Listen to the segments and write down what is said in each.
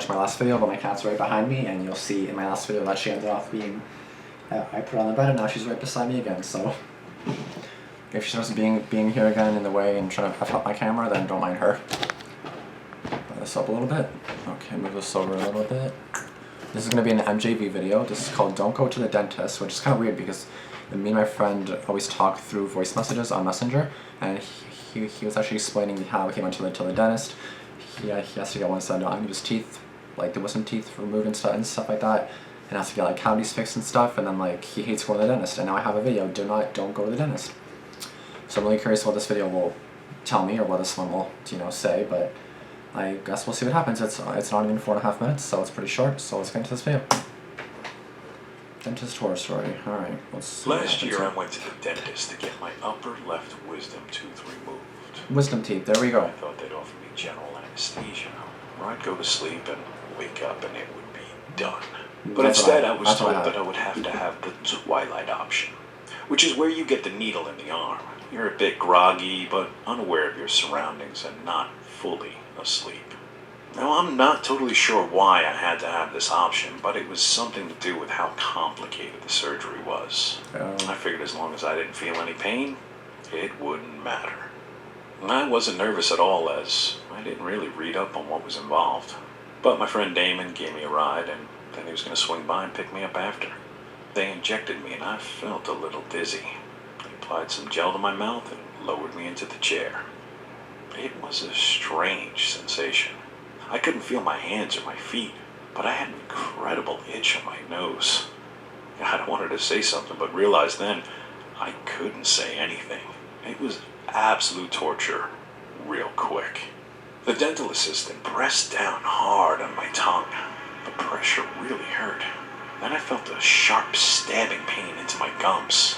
watch my last video, but my cat's right behind me, and you'll see in my last video that she ended off being, I put her on the bed and now she's right beside me again, so if she starts being here again in the way and trying to F up my camera, then don't mind her. Put this up a little bit. Okay, move this over a little bit. This is going to be an MJV video. This is called Don't Go to the Dentist, which is kind of weird because me and my friend always talk through voice messages on Messenger, and he was actually explaining how he went to the dentist. He has to get one set on his teeth, like there was some teeth removed and stuff like that, and has to get like cavities fixed and stuff, and then like he hates going to the dentist, and now I have a video, don't go to the dentist. So I'm really curious what this video will tell me, or what this one will, say, but I guess we'll see what happens. It's not even 4.5 minutes, so it's pretty short, so let's get into this video. Dentist horror story. Alright, let's... Last year I went to the dentist to get my upper left wisdom tooth removed. Wisdom teeth, there we go. I thought they'd offer me general anesthesia, where I'd go to sleep and wake up and it would be done. But instead I was told that I would have to have the twilight option, which is where you get the needle in the arm. You're a bit groggy, but unaware of your surroundings and not fully asleep. Now, I'm not totally sure why I had to have this option, but it was something to do with how complicated the surgery was. I figured as long as I didn't feel any pain, it wouldn't matter. And I wasn't nervous at all, as I didn't really read up on what was involved. But my friend Damian gave me a ride, and then he was going to swing by and pick me up after. They injected me, and I felt a little dizzy. They applied some gel to my mouth and lowered me into the chair. It was a strange sensation. I couldn't feel my hands or my feet, but I had an incredible itch on my nose. I wanted to say something, but realized then I couldn't say anything. It was absolute torture, real quick. The dental assistant pressed down hard on my tongue. The pressure really hurt. Then I felt a sharp stabbing pain into my gums.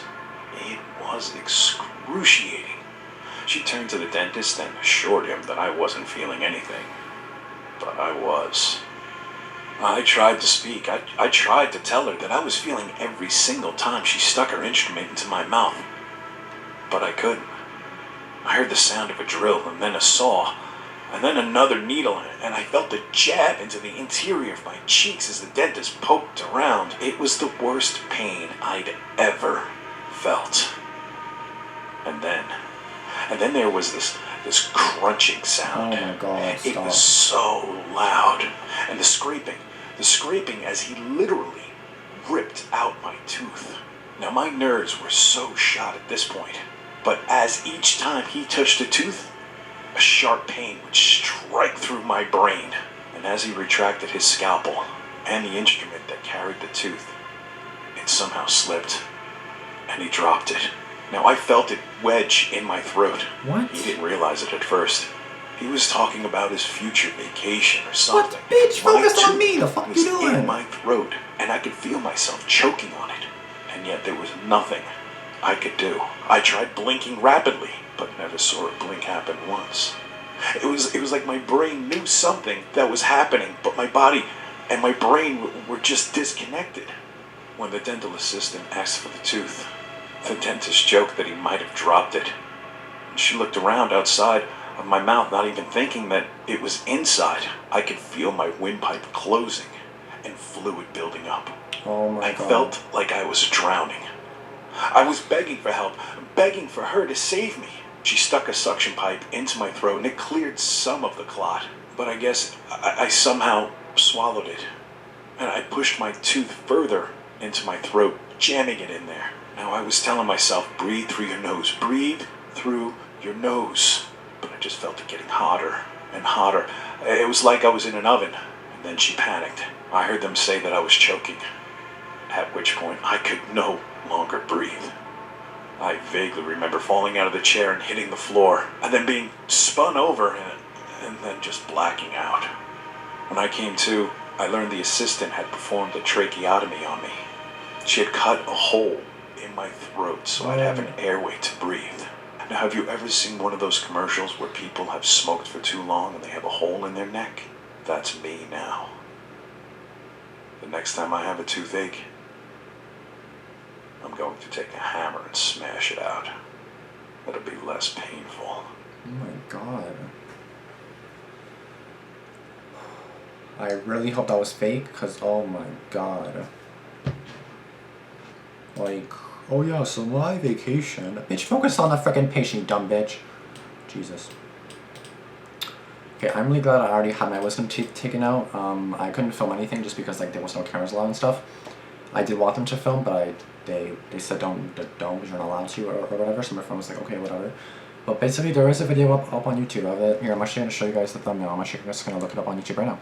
It was excruciating. She turned to the dentist and assured him that I wasn't feeling anything. But I was. I tried to speak. I tried to tell her that I was feeling every single time she stuck her instrument into my mouth. But I couldn't. I heard the sound of a drill, and then a saw, and then another needle, and I felt a jab into the interior of my cheeks as the dentist poked around. It was the worst pain I'd ever felt. And then there was this crunching sound. Oh my God, stop. It was so loud. And the scraping as he literally ripped out my tooth. Now my nerves were so shot at this point, but as each time he touched the tooth, a sharp pain would strike through my brain. And as he retracted his scalpel and the instrument that carried the tooth, it somehow slipped, and he dropped it. Now I felt it wedge in my throat. What? He didn't realize it at first. He was talking about his future vacation or something. What, bitch? Focus on me. The fuck you doing? In my throat, and I could feel myself choking on it. And yet there was nothing I could do. I tried blinking rapidly, but never saw a blink happen once. It was like my brain knew something that was happening, but my body and my brain were just disconnected. When the dental assistant asked for the tooth, the dentist joked that he might have dropped it. She looked around outside of my mouth, not even thinking that it was inside. I could feel my windpipe closing and fluid building up. Oh my God. I felt like I was drowning. I was begging for help, begging for her to save me. She stuck a suction pipe into my throat and it cleared some of the clot. But I guess I somehow swallowed it. And I pushed my tooth further into my throat, jamming it in there. Now I was telling myself, breathe through your nose, breathe through your nose. But I just felt it getting hotter and hotter. It was like I was in an oven. And then she panicked. I heard them say that I was choking, at which point I could no longer breathe. I vaguely remember falling out of the chair and hitting the floor, and then being spun over and then just blacking out. When I came to, I learned the assistant had performed a tracheotomy on me. She had cut a hole in my throat so I'd have an airway to breathe. Now, have you ever seen one of those commercials where people have smoked for too long and they have a hole in their neck? That's me now. The next time I have a toothache, I'm going to take a hammer and smash it out. It'll be less painful. Oh my God. I really hope that was fake, because oh my god. Like, oh yeah, so my vacation. Bitch, focus on the frickin' patient, you dumb bitch. Jesus. Okay, I'm really glad I already had my wisdom teeth taken out. I couldn't film anything just because like there was no cameras allowed and stuff. I did want them to film, but they said don't because you're not allowed to or whatever. So my friend was like, okay, whatever. But basically, there is a video up on YouTube of it. Here, I'm actually going to show you guys the thumbnail. I'm actually just going to look it up on YouTube right now.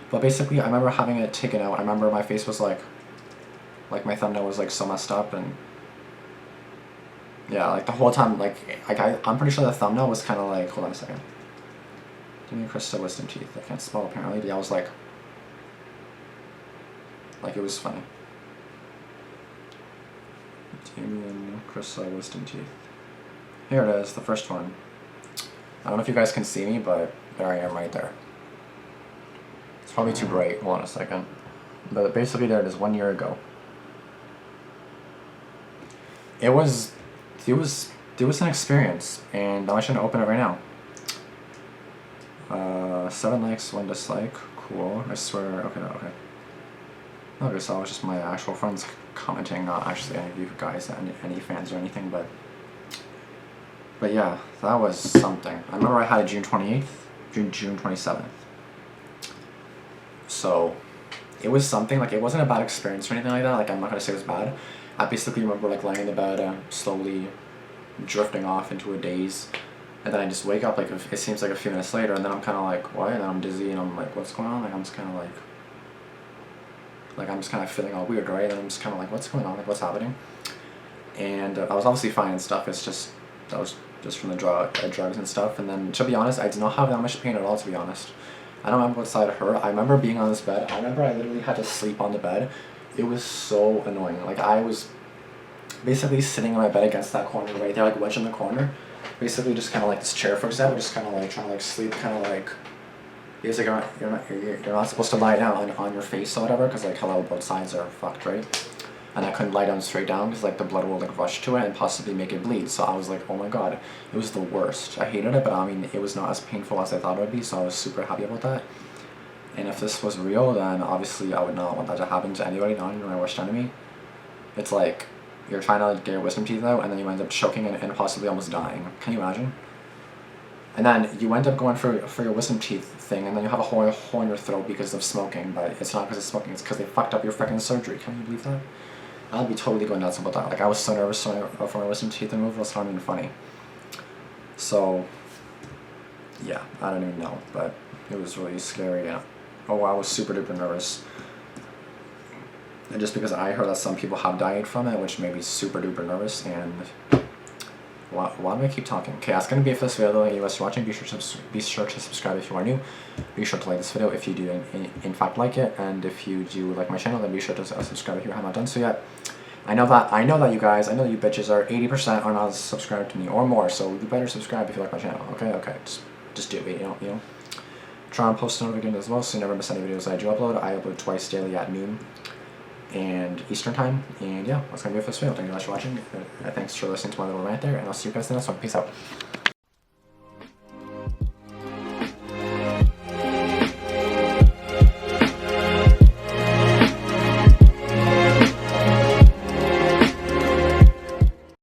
But basically, I remember having it taken out. I remember my face was like my thumbnail was like so messed up, and yeah, like the whole time, I'm pretty sure the thumbnail was kind of like, hold on a second. Damian Crystal wisdom teeth. I can't spell apparently, but yeah, I was like it was funny. Damian Crystal wisdom teeth. Here it is, the first one. I don't know if you guys can see me, but there I am right there. It's probably too bright. Hold on a second. But basically, there it is. 1 year ago. It was an experience, and I'm actually gonna open it right now. 7 likes, 1 dislike. Cool. I swear. Okay, okay. Okay, so it was just my actual friends commenting, not actually any of you guys, any fans or anything, but yeah, that was something. I remember I had it June 28th, June 27th. So it was something. Like, it wasn't a bad experience or anything like that. Like, I'm not gonna say it was bad. I basically remember like lying in the bed, slowly drifting off into a daze, and then I just wake up like it seems like a few minutes later, and then I'm kind of like, what? And then I'm dizzy, and I'm like, what's going on? Like, I'm just kind of like I'm just kind of feeling all weird, right? And I'm just kind of like, what's going on? Like, what's happening? And I was obviously fine and stuff. It's just that was just from the drugs and stuff. And then, to be honest, I did not have that much pain at all, to be honest. I don't remember what side it hurt. I remember being on this bed. I remember I literally had to sleep on the bed. It was so annoying. Like, I was basically sitting in my bed against that corner right there, like wedged in the corner. Basically just kind of like this chair, for example, just kind of like trying to like sleep, kind of like, because like you're not supposed to lie down on your face or whatever, because like hello, both sides are fucked, right? And I couldn't lie down straight down because like the blood will like rush to it and possibly make it bleed. So I was like, oh my god, it was the worst. I hated it, but I mean, it was not as painful as I thought it would be, so I was super happy about that. And if this was real, then obviously I would not want that to happen to anybody, not even my worst enemy. It's like you're trying to get your wisdom teeth out, and then you end up choking and possibly almost dying. Can you imagine? And then you end up going for your wisdom teeth thing, and then you have a hole in your throat because of smoking, but it's not because of smoking, it's because they fucked up your freaking surgery. Can you believe that? I'd be totally going nuts about that. Like, I was so nervous for my wisdom teeth removal, it's not even funny. So, yeah, I don't even know, but it was really scary, yeah. Oh, I was super duper nervous. And just because I heard that some people have died from it, which made me super duper nervous, and why do I keep talking? Okay, that's going to be it for this video. You guys are watching. Be sure to subscribe if you are new. Be sure to like this video if you do in fact like it, and if you do like my channel, then be sure to subscribe if you have not done so yet. I know that you guys, I know you bitches are 80% are not subscribed to me or more, so you better subscribe if you like my channel. Okay, just do it. You know. Try and post notifications as well, so you never miss any videos I do upload. I upload twice daily at noon and Eastern time. And yeah, that's gonna be it for this video. Thank you guys for watching. Thanks for listening to my little rant there, and I'll see you guys in the next one. Peace out.